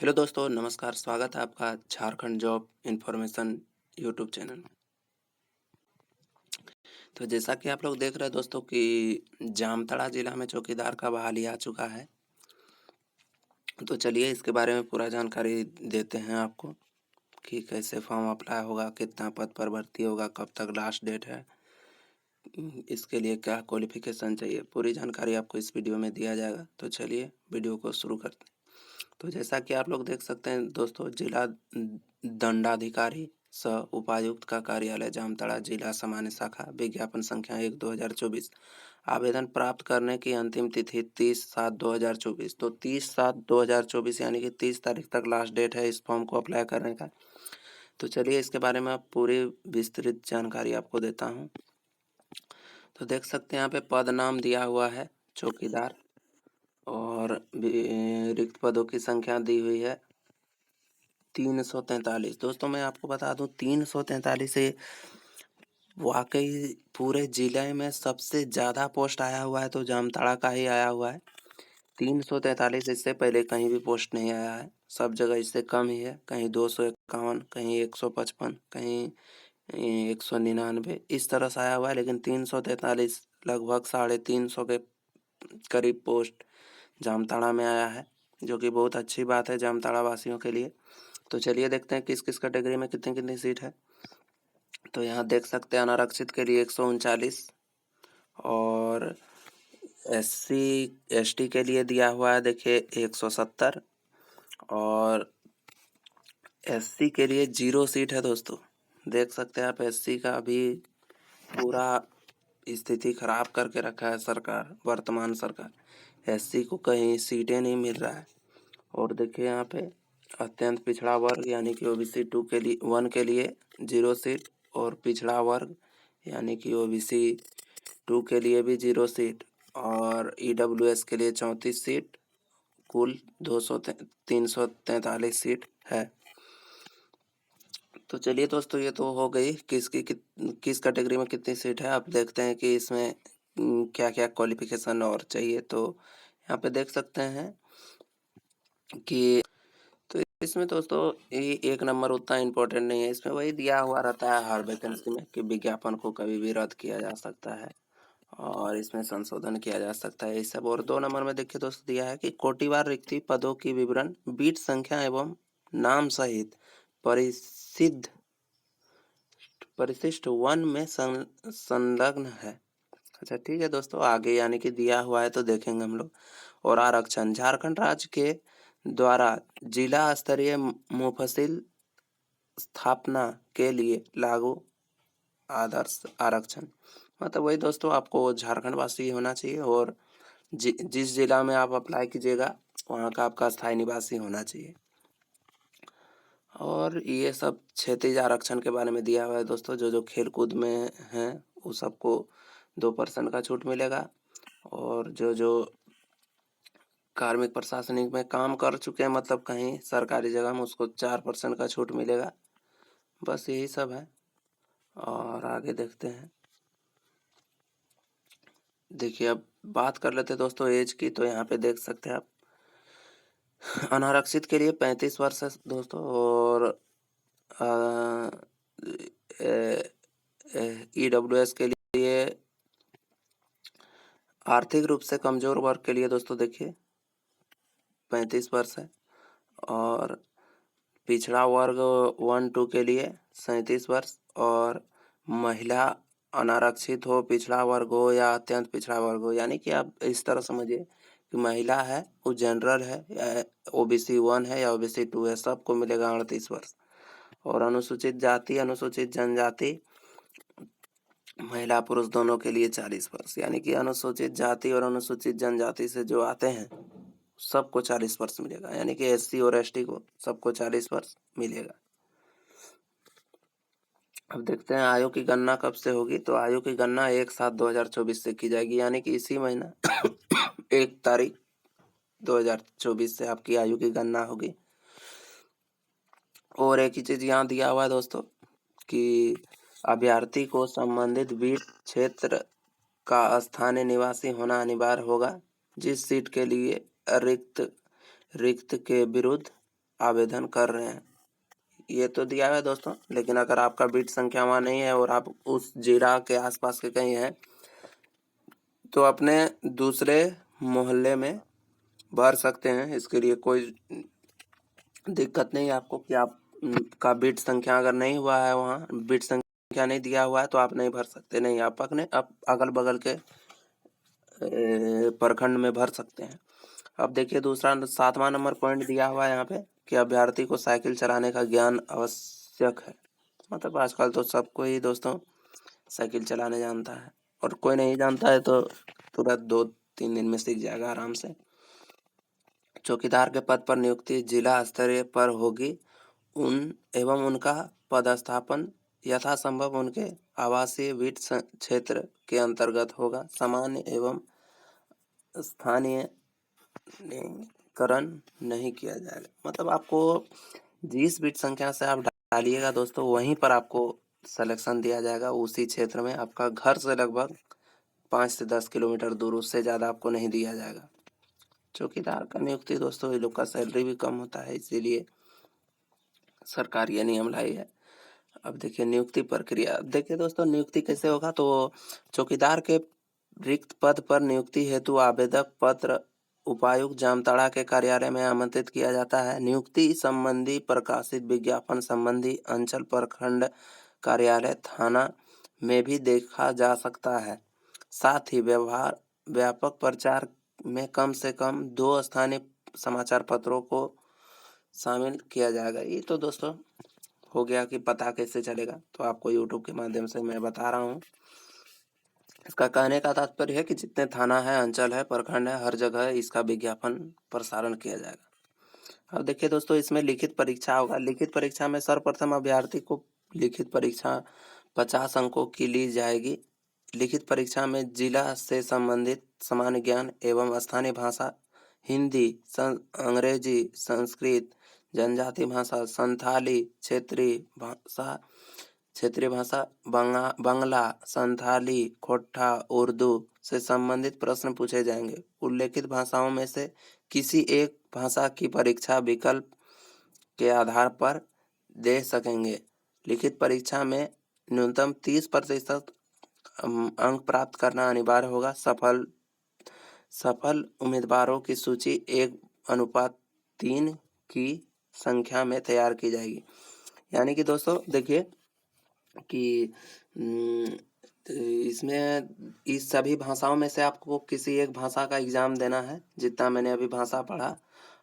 Hello दोस्तों, नमस्कार। स्वागत है आपका Jharkhand job information YouTube channel में। तो जैसा कि आप लोग देख रहे हैं दोस्तों कि जामताड़ा ज़िला में चौकीदार का बहाली आ चुका है। तो चलिए इसके बारे में पूरा जानकारी देते हैं आपको कि कैसे फॉर्म अप्लाई होगा, कितना पद पर भर्ती होगा, कब तक लास्ट डेट है, इसके लिए क्या क्वालिफ़िकेशन चाहिए, पूरी जानकारी आपको इस वीडियो में दिया जाएगा। तो चलिए वीडियो को शुरू करते हैं। तो जैसा कि आप लोग देख सकते हैं दोस्तों, जिला दंडाधिकारी सह उपायुक्त का कार्यालय जामताड़ा, जिला सामान्य शाखा, विज्ञापन संख्या 1/2024। आवेदन प्राप्त करने की अंतिम तिथि 30/7/2024। तो 30/7/2024 यानी कि 30 तारीख तक लास्ट डेट है इस फॉर्म को अप्लाई करने का। तो चलिए इसके बारे में पूरी विस्तृत जानकारी आपको देता हूँ। तो देख सकते हैं यहाँ पे पद नाम दिया हुआ है चौकीदार, और रिक्त पदों की संख्या दी हुई है 343। दोस्तों मैं आपको बता दूं 343 से वाकई पूरे जिले में सबसे ज़्यादा पोस्ट आया हुआ है तो जामताड़ा का ही आया हुआ है। 343, इससे पहले कहीं भी पोस्ट नहीं आया है। सब जगह इससे कम ही है, कहीं 251, कहीं 155, कहीं 199, इस तरह से आया हुआ है। लेकिन 343 लगभग 350 के करीब पोस्ट जामताड़ा में आया है, जो कि बहुत अच्छी बात है जामताड़ा वासियों के लिए। तो चलिए देखते हैं किस किस कैटेगरी में कितनी कितनी सीट है। तो यहाँ देख सकते हैं अनारक्षित के लिए 139, और SC ST के लिए दिया हुआ है देखिए 170, और SC के लिए 0 सीट है दोस्तों। देख सकते हैं आप SC का भी पूरा स्थिति खराब करके रखा है सरकार, वर्तमान सरकार। SC को कहीं सीटें नहीं मिल रहा है। और देखिए यहाँ पे अत्यंत पिछड़ा वर्ग यानी कि OBC 2 के लिए 1 के लिए 0 सीट, और पिछड़ा वर्ग यानी कि OBC 2 के लिए भी 0 सीट, और EWS के लिए 34 सीट, कुल 343 सीट है। तो चलिए दोस्तों, ये तो हो गई किस कैटेगरी में कितनी सीट है। अब देखते हैं कि इसमें क्या क्या क्वालिफिकेशन और चाहिए। तो यहाँ पे देख सकते हैं कि तो इसमें दोस्तों ये 1 नंबर उतना इम्पोर्टेंट नहीं है। इसमें वही दिया हुआ रहता है हर वैकेंसी में कि विज्ञापन को कभी भी रद्द किया जा सकता है और इसमें संशोधन किया जा सकता है, ये सब। और 2 नंबर में देखिए दोस्तों दिया है कि कोटिवार रिक्ति पदों की विवरण बीट संख्या एवं नाम सहित परिसिद्ध परिशिष्ट 1 में संलग्न है। अच्छा ठीक है दोस्तों, आगे यानी कि दिया हुआ है तो देखेंगे हम लोग। और आरक्षण झारखंड राज्य के द्वारा जिला स्तरीय मुफस्सिल स्थापना के लिए लागू आदर्श आरक्षण, मतलब वही दोस्तों, आपको झारखंड वासी होना चाहिए और जिस जिला में आप अप्लाई कीजिएगा वहाँ का आपका स्थायी निवासी होना चाहिए। और ये सब क्षैतिज आरक्षण के बारे में दिया हुआ है दोस्तों। जो खेल कूद में हैं वो सबको 2% का छूट मिलेगा, और जो कार्मिक प्रशासनिक में काम कर चुके हैं, मतलब कहीं सरकारी जगह में, उसको 4% का छूट मिलेगा। बस यही सब है। और आगे देखते हैं। देखिए अब बात कर लेते हैं दोस्तों एज की। तो यहाँ पे देख सकते हैं आप अनारक्षित के लिए 35 वर्ष है दोस्तों, और EWS के लिए आर्थिक रूप से कमजोर वर्ग के लिए दोस्तों देखिए 35 वर्ष है, और पिछड़ा वर्ग 1-2 के लिए 37 वर्ष, और महिला अनारक्षित हो, पिछड़ा वर्ग हो या अत्यंत पिछड़ा वर्ग हो, यानी कि आप इस तरह समझिए कि महिला है, वो जनरल है या OBC 1 है या OBC 2 है, सबको मिलेगा 38 वर्ष। और अनुसूचित जाति अनुसूचित जनजाति महिला पुरुष दोनों के लिए 40 वर्ष, यानी कि अनुसूचित जाति और अनुसूचित जनजाति से जो आते हैं सबको 40 वर्ष मिलेगा, यानी कि SC और ST को सबको 40 वर्ष मिलेगा। अब देखते हैं आयु की गणना कब से होगी। तो आयु की गणना 1/7/2024 से की जाएगी, यानी कि इसी महीना 1 तारीख 2024 से आपकी आयु की गणना होगी। और एक ही चीज यहाँ दिया हुआ है दोस्तों कि अभ्यर्थी को संबंधित बीट क्षेत्र का स्थानीय निवासी होना अनिवार्य होगा। जिस सीट के लिए रिक्त के विरुद्ध आवेदन कर रहे हैं। ये तो दिया हुआ है दोस्तों, लेकिन अगर आपका बिट संख्या वहाँ नहीं है और आप उस जिला के आसपास के कहीं हैं तो अपने दूसरे मोहल्ले में भर सकते हैं। इसके लिए कोई दिक्कत नहीं है आपको कि आप का बिट संख्या अगर नहीं हुआ है, वहाँ बिट संख्या नहीं दिया हुआ है तो आप नहीं भर सकते। नहीं, आप अपने अगल बगल के प्रखंड में भर सकते हैं। अब देखिए दूसरा 7वां नंबर पॉइंट दिया हुआ है यहाँ पे कि अभ्यर्थी को साइकिल चलाने का ज्ञान आवश्यक है। मतलब आजकल तो सबको ही दोस्तों साइकिल चलाने जानता है, और कोई नहीं जानता है तो तुरंत 2-3 दिन में सीख जाएगा आराम से। चौकीदार के पद पर नियुक्ति जिला स्तरीय पर होगी एवं उनका पदस्थापन यथासंभव उनके आवासीय वित्त क्षेत्र के अंतर्गत होगा। सामान्य एवं स्थानीयकरण नहीं किया जाएगा। मतलब आपको जिस बिट संख्या से आप डालिएगा दोस्तों, वहीं पर आपको सिलेक्शन दिया जाएगा। उसी क्षेत्र में आपका घर से लगभग 5 से 10 किलोमीटर दूर, उससे ज़्यादा आपको नहीं दिया जाएगा। चौकीदार का नियुक्ति दोस्तों, ये लोग का सैलरी भी कम होता है, इसीलिए सरकार ये नियम लाई है। अब देखिए नियुक्ति प्रक्रिया। देखिए दोस्तों नियुक्ति कैसे होगा, तो चौकीदार के रिक्त पद पर नियुक्ति हेतु आवेदक पत्र उपायुक्त जामताड़ा के कार्यालय में आमंत्रित किया जाता है। नियुक्ति संबंधी प्रकाशित विज्ञापन संबंधी अंचल प्रखंड कार्यालय थाना में भी देखा जा सकता है। साथ ही व्यापक प्रचार में कम से कम 2 स्थानीय समाचार पत्रों को शामिल किया जाएगा। ये तो दोस्तों हो गया कि पता कैसे चलेगा, तो आपको यूट्यूब के माध्यम से मैं बता रहा हूँ। इसका कहने का तात्पर्य है कि जितने थाना है, अंचल है, प्रखंड है, हर जगह इसका विज्ञापन प्रसारण किया जाएगा। अब देखिए दोस्तों इसमें लिखित परीक्षा होगा। लिखित परीक्षा में सर्वप्रथम अभ्यर्थी को लिखित परीक्षा 50 अंकों की ली जाएगी। लिखित परीक्षा में जिला से संबंधित सामान्य ज्ञान एवं स्थानीय भाषा, हिंदी, अंग्रेजी, संस्कृत, जनजाति भाषा, संथाली, क्षेत्रीय भाषा, बांग्ला, संथाली, खोटा, उर्दू से संबंधित प्रश्न पूछे जाएंगे। उल्लेखित भाषाओं में से किसी एक भाषा की परीक्षा विकल्प के आधार पर दे सकेंगे। लिखित परीक्षा में न्यूनतम 30% अंक प्राप्त करना अनिवार्य होगा। सफल उम्मीदवारों की सूची 1:3 की संख्या में तैयार की जाएगी। यानी कि दोस्तों देखिए कि इसमें इस सभी भाषाओं में से आपको किसी एक भाषा का एग्जाम देना है। जितना मैंने अभी भाषा पढ़ा,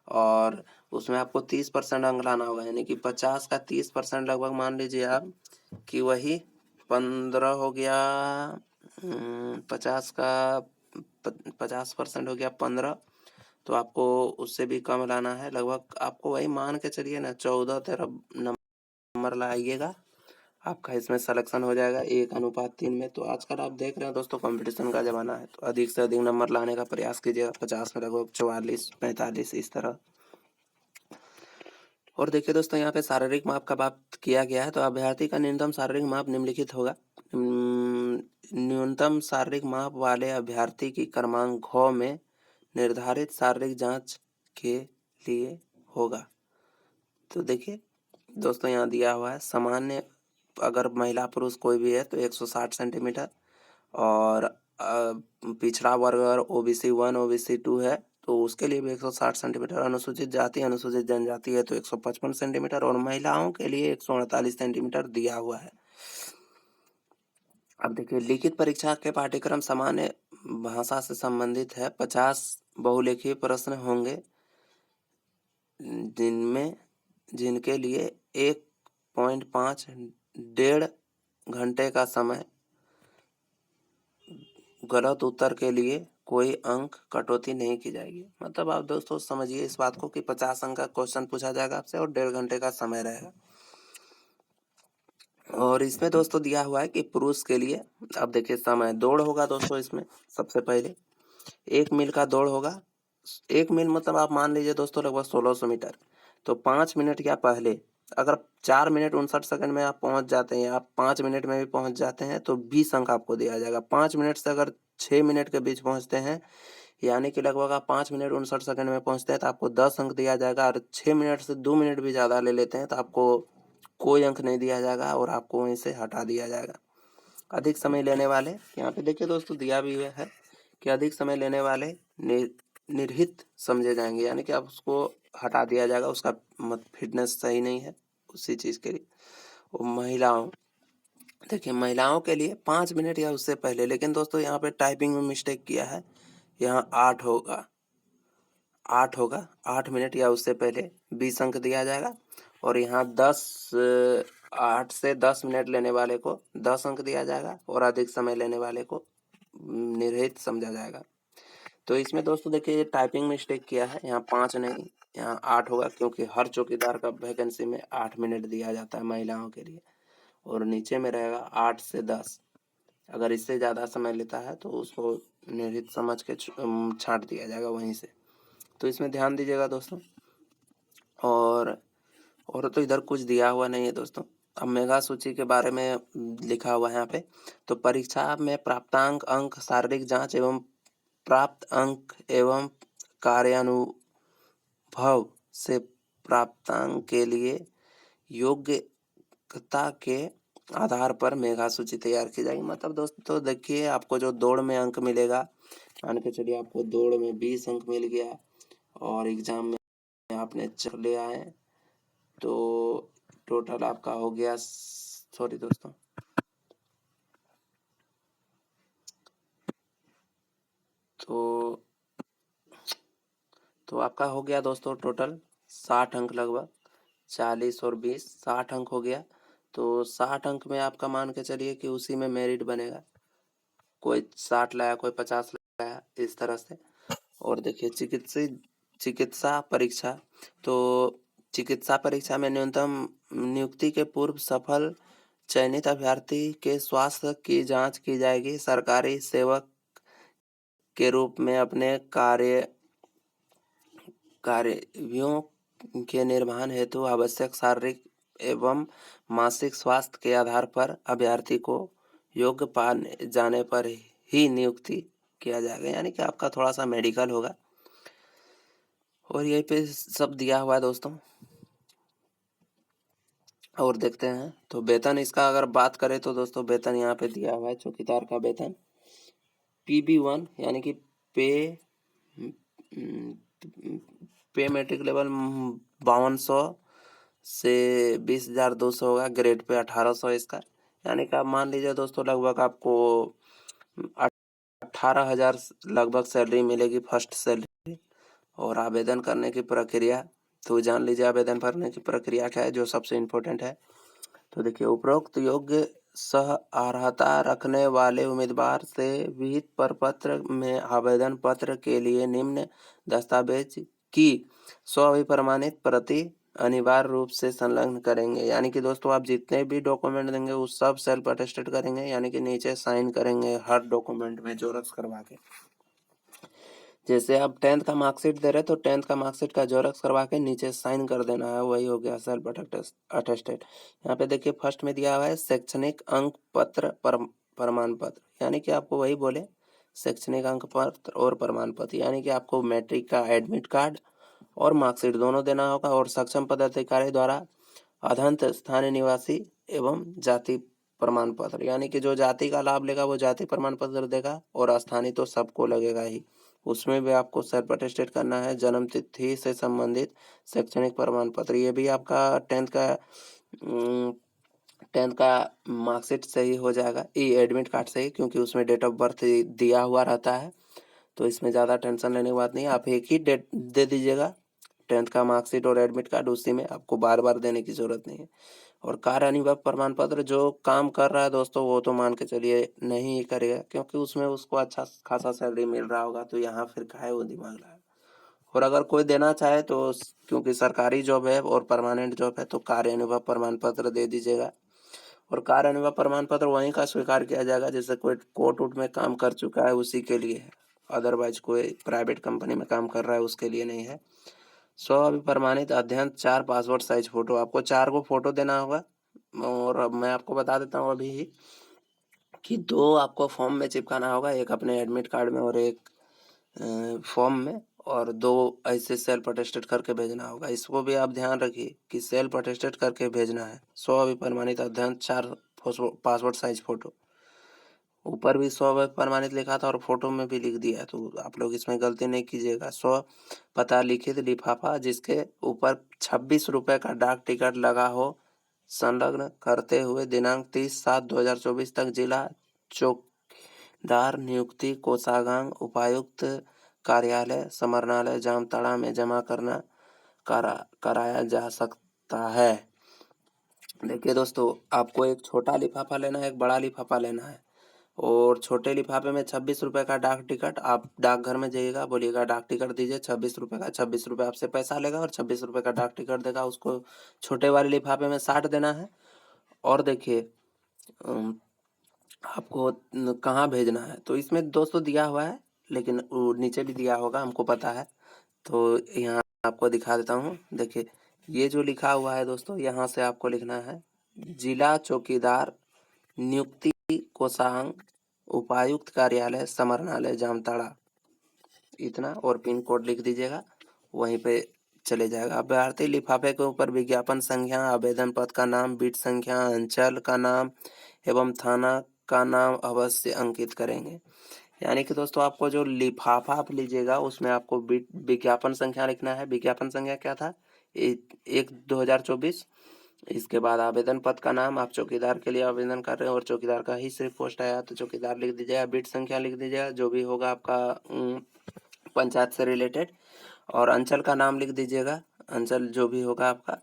और उसमें आपको 30% अंक लाना होगा। यानी कि 50 का 30% लगभग मान लीजिए आप कि वही 15 हो गया। 50% हो गया 15, तो आपको उससे भी कम लाना है। लगभग आपको वही मान के चलिए ना 14-13 नंबर लाइएगा, आपका इसमें सिलेक्शन हो जाएगा 1:3 में। तो आजकल आप देख रहे हैं दोस्तों कंपटीशन का ज़माना है, तो अधिक से अधिक नंबर लाने का प्रयास कीजिएगा। 50 में लगभग 44-45 इस तरह। और देखिए दोस्तों यहाँ पे शारीरिक माप का बात किया गया है, तो अभ्यर्थी का न्यूनतम शारीरिक माप निम्नलिखित होगा। न्यूनतम शारीरिक माप वाले अभ्यर्थी की क्रमांक घ में निर्धारित शारीरिक जांच के लिए होगा। तो देखिए दोस्तों यहाँ दिया हुआ है सामान्य, अगर महिला पुरुष कोई भी है तो 160 सेंटीमीटर, और पिछड़ा वर्ग अगर OBC 1 OBC 2 है तो उसके लिए भी 160 सेंटीमीटर, अनुसूचित जाति अनुसूचित जनजाति है तो 155 सेंटीमीटर, और महिलाओं के लिए 148 सेंटीमीटर दिया हुआ है। अब देखिए लिखित परीक्षा के पाठ्यक्रम सामान्य भाषा से संबंधित है। 50 बहुलेखीय प्रश्न होंगे जिनके लिए 1.5 डेढ़ घंटे का समय। गलत उत्तर के लिए कोई अंक कटौती नहीं की जाएगी। मतलब आप दोस्तों समझिए इस बात को कि 50 अंक का क्वेश्चन पूछा जाएगा आपसे और 1.5 घंटे का समय रहेगा। और इसमें दोस्तों दिया हुआ है कि पुरुष के लिए, अब देखिए समय दौड़ होगा दोस्तों। इसमें सबसे पहले 1 मील का दौड़ होगा। 1 मील मतलब आप मान लीजिए दोस्तों लगभग 1600 मीटर। तो 5 मिनट या पहले अगर 4 मिनट 59 सेकंड में आप पहुंच जाते हैं, आप 5 मिनट में भी पहुंच जाते हैं तो 20 अंक आपको दिया जाएगा। 5 मिनट से अगर 6 मिनट के बीच पहुंचते हैं यानी कि लगभग आप 5 मिनट 59 सेकंड में पहुंचते हैं तो आपको 10 अंक दिया जाएगा, और 6 मिनट से 2 मिनट भी ज़्यादा ले लेते हैं तो आपको कोई अंक नहीं दिया जाएगा और आपको वहीं से हटा दिया जाएगा। अधिक समय लेने वाले, यहाँ पे देखिए दोस्तों दिया भी हुआ है कि अधिक समय लेने वाले निर्हित समझे जाएंगे, यानी कि आप उसको हटा दिया जाएगा, उसका फिटनेस सही नहीं है उसी चीज़ के लिए। और महिलाओं, देखिए महिलाओं के लिए 5 मिनट या उससे पहले, लेकिन दोस्तों यहाँ पे टाइपिंग में मिस्टेक किया है, यहाँ 8 होगा, 8 मिनट या उससे पहले 20 अंक दिया जाएगा, और यहाँ 8 से 10 मिनट लेने वाले को 10 अंक दिया जाएगा, और अधिक समय लेने वाले को निर्हित समझा जाएगा। तो इसमें दोस्तों देखिए टाइपिंग मिस्टेक किया है, यहाँ 5 नहीं यहाँ 8 होगा, क्योंकि हर चौकीदार का वैकेंसी में 8 मिनट दिया जाता है महिलाओं के लिए, और नीचे में रहेगा 8 से 10। अगर इससे ज़्यादा समय लेता है तो उसको निर्हित समझ के छांट दिया जाएगा वहीं से। तो इसमें ध्यान दीजिएगा दोस्तों। और तो इधर कुछ दिया हुआ नहीं है दोस्तों। अब मेगा सूची के बारे में लिखा हुआ है यहाँ पे। तो परीक्षा में प्राप्तांक अंक, शारीरिक जांच एवं प्राप्त अंक एवं कार्यानुभव से प्राप्तांक के लिए योग्यता के आधार पर मेगा सूची तैयार की जाएगी। मतलब दोस्तों देखिए आपको जो दौड़ में अंक मिलेगा, मान के चलिए आपको दौड़ में 20 अंक मिल गया और एग्जाम में आपने चल ले आए, तो टोटल आपका हो गया, सॉरी दोस्तों, तो आपका हो गया दोस्तों टोटल 60 अंक, लगभग 40 और 20 60 अंक हो गया। तो 60 अंक में आपका मान के चलिए कि उसी में मेरिट बनेगा, कोई 60 लाया कोई 50 लाया, इस तरह से। और देखिए चिकित्सा परीक्षा, तो चिकित्सा परीक्षा में न्यूनतम नियुक्ति के पूर्व सफल चयनित अभ्यर्थी के स्वास्थ्य की जांच की जाएगी। सरकारी सेवक के रूप में अपने कार्यों के निर्वहन हेतु आवश्यक शारीरिक एवं मानसिक स्वास्थ्य के आधार पर अभ्यर्थी को योग्य पाए जाने पर ही नियुक्ति किया जाएगा, यानी कि आपका थोड़ा सा मेडिकल होगा। और यहीं पे सब दिया हुआ है दोस्तों। और देखते हैं तो वेतन इसका अगर बात करें तो दोस्तों वेतन यहाँ पे दिया हुआ है। चौकीदार का वेतन PB1 यानी कि पे मैट्रिक लेवल 5200 से 20,200 होगा, ग्रेड पे 1800 इसका, यानी कि आप मान लीजिए दोस्तों लगभग आपको 18,000 लगभग सैलरी मिलेगी, फर्स्ट सैलरी। और आवेदन करने की प्रक्रिया, तो जान लीजिए आवेदन भरने की प्रक्रिया क्या है, जो सबसे इम्पोर्टेंट है। तो देखिए उपरोक्त योग्य सह अर्हता रखने वाले उम्मीदवार से विहित प्रपत्र में आवेदन पत्र के लिए निम्न दस्तावेज की स्वविप्रमाणित प्रति अनिवार्य रूप से संलग्न करेंगे, यानी कि दोस्तों आप जितने भी डॉक्यूमेंट देंगे वो सब सेल्फ अटेस्टेड करेंगे, यानी कि नीचे साइन करेंगे हर डॉक्यूमेंट में जोरक्स करवा के। जैसे आप 10th का मार्कशीट दे रहे तो 10th का मार्कशीट का जोरक्स करवा के नीचे साइन कर देना है, वही हो गया सेल्फ अटेस्टेड। यहाँ पे देखिए फर्स्ट में दिया हुआ है शैक्षणिक अंक पत्र प्रमाण पत्र, यानी कि आपको वही बोले शैक्षणिक अंक पत्र और प्रमाण पत्र, यानी कि आपको मैट्रिक का एडमिट कार्ड और मार्कशीट दोनों देना होगा। और सक्षम पदाधिकारी द्वारा अधंत स्थानीय निवासी एवं जाति प्रमाण पत्र, यानी कि जो जाति का लाभ लेगा वो जाति प्रमाण पत्र देगा, और स्थानीय तो सबको लगेगा ही, उसमें भी आपको सेल्फ अटेस्टेड करना है। जन्म तिथि से संबंधित शैक्षणिक प्रमाण पत्र, ये भी आपका 10th का मार्कशीट से ही हो जाएगा, ये एडमिट कार्ड से ही, क्योंकि उसमें डेट ऑफ बर्थ दिया हुआ रहता है, तो इसमें ज़्यादा टेंशन लेने की बात नहीं है। आप एक ही डेट दे दीजिएगा, 10th का मार्कशीट और एडमिट कार्ड, उसी में आपको बार बार देने की जरूरत नहीं है। और कार्य अनुभव प्रमाण पत्र, जो काम कर रहा है दोस्तों वो तो मान के चलिए नहीं ही करेगा, क्योंकि उसमें उसको अच्छा खासा सैलरी मिल रहा होगा, तो यहाँ फिर काहे वो दिमाग लगाए। और अगर कोई देना चाहे तो क्योंकि सरकारी जॉब है और परमानेंट जॉब है, तो कार्य अनुभव प्रमाण पत्र दे दीजिएगा। और कार्य अनुभव प्रमाण पत्र वहीं का स्वीकार किया जाएगा जैसे कोई कोर्ट वोर्ट में काम कर चुका है उसी के लिए है, अदरवाइज कोई प्राइवेट कंपनी में काम कर रहा है उसके लिए नहीं है। प्रमाणित अध्ययन 4 पासपोर्ट साइज फोटो, आपको 4 को फोटो देना होगा। और अब मैं आपको बता देता हूँ अभी कि 2 आपको फॉर्म में चिपकाना होगा, एक अपने एडमिट कार्ड में और एक फॉर्म में और 2 ऐसे सेल्फ अटेस्टेड करके भेजना होगा। इसको भी आप ध्यान रखिए कि सेल्फ अटेस्टेड करके भेजना है। 100 अभिप्रमाणित अध्ययन 4 पासपोर्ट साइज फ़ोटो। ऊपर भी 100 प्रमाणित लिखा था और फोटो में भी लिख दिया है, तो आप लोग इसमें गलती नहीं कीजिएगा। 100 पता लिखित लिफाफा जिसके ऊपर 26 रुपये का डाक टिकट लगा हो, संलग्न करते हुए दिनांक 30/7/2024 तक जिला चौकीदार नियुक्ति कोषागार उपायुक्त कार्यालय समरनालय जामताड़ा में जमा कराया जा सकता है। देखिए दोस्तों, आपको एक छोटा लिफाफा लेना है, एक बड़ा लिफाफा लेना है। और छोटे लिफाफे में 26 रुपये का डाक टिकट, आप डाकघर में जाइएगा, बोलिएगा डाक टिकट दीजिए 26 रुपये का। 26 रुपये आपसे पैसा लेगा और 26 रुपये का डाक टिकट देगा। उसको छोटे वाले लिफाफे में 60 देना है। और देखिए आपको कहाँ भेजना है, तो इसमें दोस्तों दिया हुआ है, लेकिन नीचे भी दिया होगा, हमको पता है, तो यहाँ आपको दिखा देता हूँ। देखिए ये जो लिखा हुआ है दोस्तों, यहाँ से आपको लिखना है जिला चौकीदार नियुक्ति कोषांग उपायुक्त कार्यालय समरनालय जामताड़ा, इतना, और पिन कोड लिख दीजिएगा, वहीं पे चले जाएगा। अभ्यर्थी लिफाफे के ऊपर विज्ञापन संख्या, आवेदन पत्र का नाम, बिट संख्या, अंचल का नाम एवं थाना का नाम अवश्य अंकित करेंगे। यानी कि दोस्तों आपको जो लिफाफा आप लीजिएगा उसमें आपको विज्ञापन संख्या लिखना है। विज्ञापन संख्या क्या था, 1/2024। इसके बाद आवेदन पत्र का नाम, आप चौकीदार के लिए आवेदन कर रहे हैं और चौकीदार का ही सिर्फ पोस्ट आया तो चौकीदार लिख दीजिएगा। बिट संख्या लिख दीजिएगा, जो भी होगा आपका पंचायत से रिलेटेड, और अंचल का नाम लिख दीजिएगा, अंचल जो भी होगा आपका,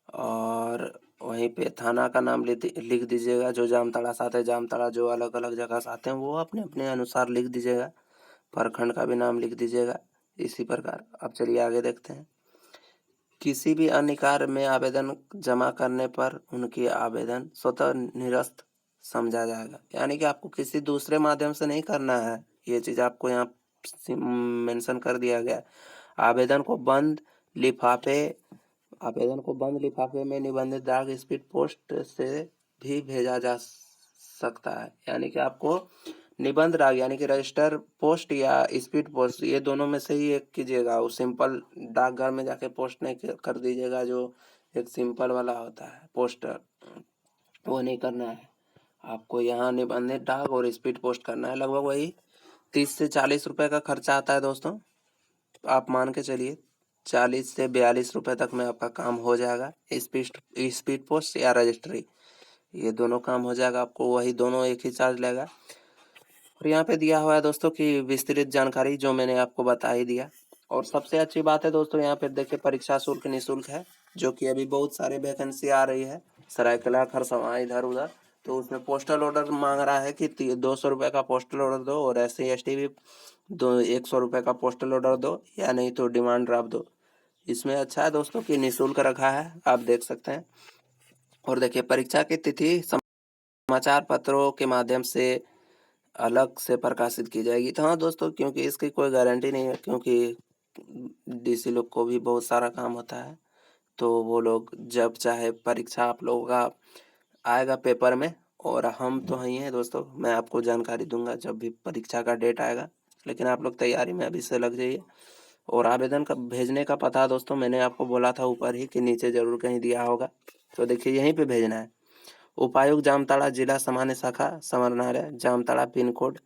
और वहीं पे थाना का नाम लिख दीजिएगा। जो जामताड़ा से आते हैं, जामताड़ा जो अलग अलग जगह से आते हैं वो अपने अपने अनुसार लिख दीजिएगा। प्रखंड का भी नाम लिख दीजिएगा। इसी प्रकार अब चलिए आगे देखते हैं। किसी भी अन्य कार्य में आवेदन जमा करने पर उनकी आवेदन स्वतः निरस्त समझा जाएगा। यानी कि आपको किसी दूसरे माध्यम से नहीं करना है, ये चीज़ आपको यहाँ मेंशन कर दिया गया। आवेदन को बंद लिफाफे में निबंधित डाक स्पीड पोस्ट से भी भेजा जा सकता है। यानी कि आपको निबंध डाक यानी कि रजिस्टर पोस्ट या स्पीड पोस्ट, ये दोनों में से ही एक कीजिएगा। वो सिंपल डाकघर में जाके पोस्ट नहीं कर दीजिएगा, जो एक सिंपल वाला होता है पोस्टर, वो नहीं करना है। आपको यहाँ निबंधित डाक और स्पीड पोस्ट करना है। लगभग वही 30 से 40 रुपये का खर्चा आता है दोस्तों। आप मान के चलिए 40 से 42 रुपये तक में आपका काम हो जाएगा। स्पीड पोस्ट या रजिस्ट्री, ये दोनों काम हो जाएगा। आपको वही दोनों एक ही चार्ज लेगा। और यहाँ पे दिया हुआ है दोस्तों कि विस्तृत जानकारी जो मैंने आपको बता ही दिया। और सबसे अच्छी बात है दोस्तों, यहाँ पे देखिए परीक्षा शुल्क निःशुल्क है, जो कि अभी बहुत सारे वैकेंसी आ रही है सरायकेला खरसावां इधर उधर, तो उसमें पोस्टल ऑर्डर मांग रहा है कि 200 रुपये का पोस्टल ऑर्डर दो, और SC ST भी 100 रुपये का पोस्टल ऑर्डर दो, या नहीं तो डिमांड ड्राफ्ट दो। इसमें अच्छा है दोस्तों कि निःशुल्क रखा है, आप देख सकते हैं। और देखिए परीक्षा की तिथि समाचार पत्रों के माध्यम से अलग से प्रकाशित की जाएगी। तो हाँ दोस्तों, क्योंकि इसकी कोई गारंटी नहीं है, क्योंकि DC लोग को भी बहुत सारा काम होता है, तो वो लोग जब चाहे परीक्षा आप लोगों का आएगा पेपर में, और हम तो वहीं हैं दोस्तों, मैं आपको जानकारी दूंगा जब भी परीक्षा का डेट आएगा। लेकिन आप लोग तैयारी में अभी से लग जाइए। और आवेदन का भेजने का पता दोस्तों मैंने आपको बोला था ऊपर ही कि नीचे जरूर कहीं दिया होगा, तो देखिए यहीं पे भेजना है। उपायुक्त जामताड़ा, जिला सामान्य शाखा समरनालय जामताड़ा, पिन कोड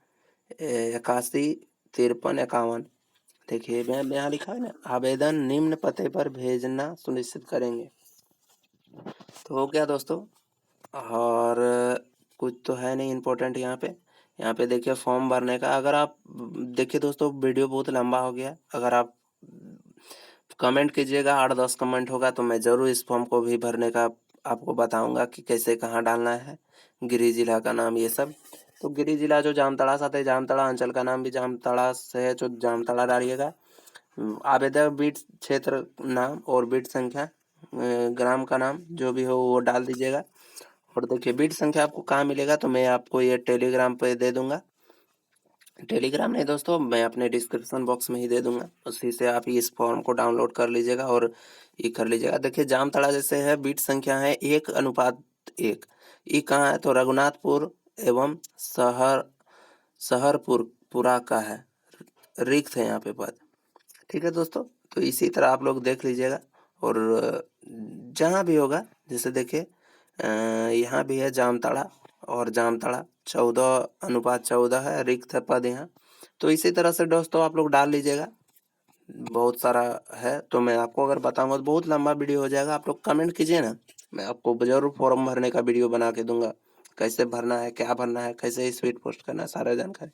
815351। देखिए मैं यहाँ लिखा है ना, आवेदन निम्न पते पर भेजना सुनिश्चित करेंगे। तो हो गया दोस्तों, और कुछ तो है नहीं इम्पोर्टेंट यहाँ पे देखिए फॉर्म भरने का। अगर आप देखिए दोस्तों, वीडियो बहुत लंबा हो गया, अगर आप कमेंट कीजिएगा, 8-10 कमेंट होगा तो मैं ज़रूर इस फॉर्म को भी भरने का आपको बताऊंगा कि कैसे कहाँ डालना है, गिरी जिला का नाम, ये सब। तो गिरी जिला जो जामताड़ा से आते हैं, जामताड़ा अंचल का नाम भी जामताड़ा से है, जो जामताड़ा डालिएगा। आवेदक बीट क्षेत्र नाम और बीट संख्या, ग्राम का नाम जो भी हो वो डाल दीजिएगा। और देखिए बीट संख्या आपको कहाँ मिलेगा, तो मैं आपको ये टेलीग्राम पे दे दूंगा। टेलीग्राम नहीं दोस्तों, मैं अपने डिस्क्रिप्शन बॉक्स में ही दे दूंगा, उसी से आप इस फॉर्म को डाउनलोड कर लीजिएगा और ये कर लीजिएगा। देखिए जामताड़ा जैसे है, बीट संख्या है 1:1। ये कहाँ है, तो रघुनाथपुर एवं शहरपुर पुरा का है। रिक्त है यहाँ पे पद। ठीक है दोस्तों, तो इसी तरह आप लोग देख लीजिएगा। और जहाँ भी होगा, जैसे देखिए यहाँ भी है जामताड़ा, और जामताड़ा 14:14 है, रिक्त है पद यहाँ। तो इसी तरह से दोस्तों आप लोग डाल लीजिएगा, बहुत सारा है। तो मैं आपको अगर बताऊंगा तो बहुत लंबा वीडियो हो जाएगा। आप लोग कमेंट कीजिए ना, मैं आपको जरूर फॉर्म भरने का वीडियो बना के दूंगा, कैसे भरना है, क्या भरना है, कैसे स्पीड पोस्ट करना है, सारा जानकारी।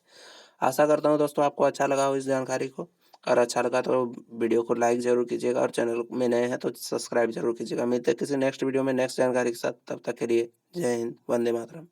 आशा करता हूँ दोस्तों आपको अच्छा लगा हो इस जानकारी को। अगर अच्छा लगा तो वीडियो को लाइक जरूर कीजिएगा, और चैनल में नए हैं तो सब्सक्राइब जरूर कीजिएगा। मिलते हैं किसी नेक्स्ट वीडियो में नेक्स्ट जानकारी के साथ, तब तक के लिए जय हिंद, वंदे मातरम।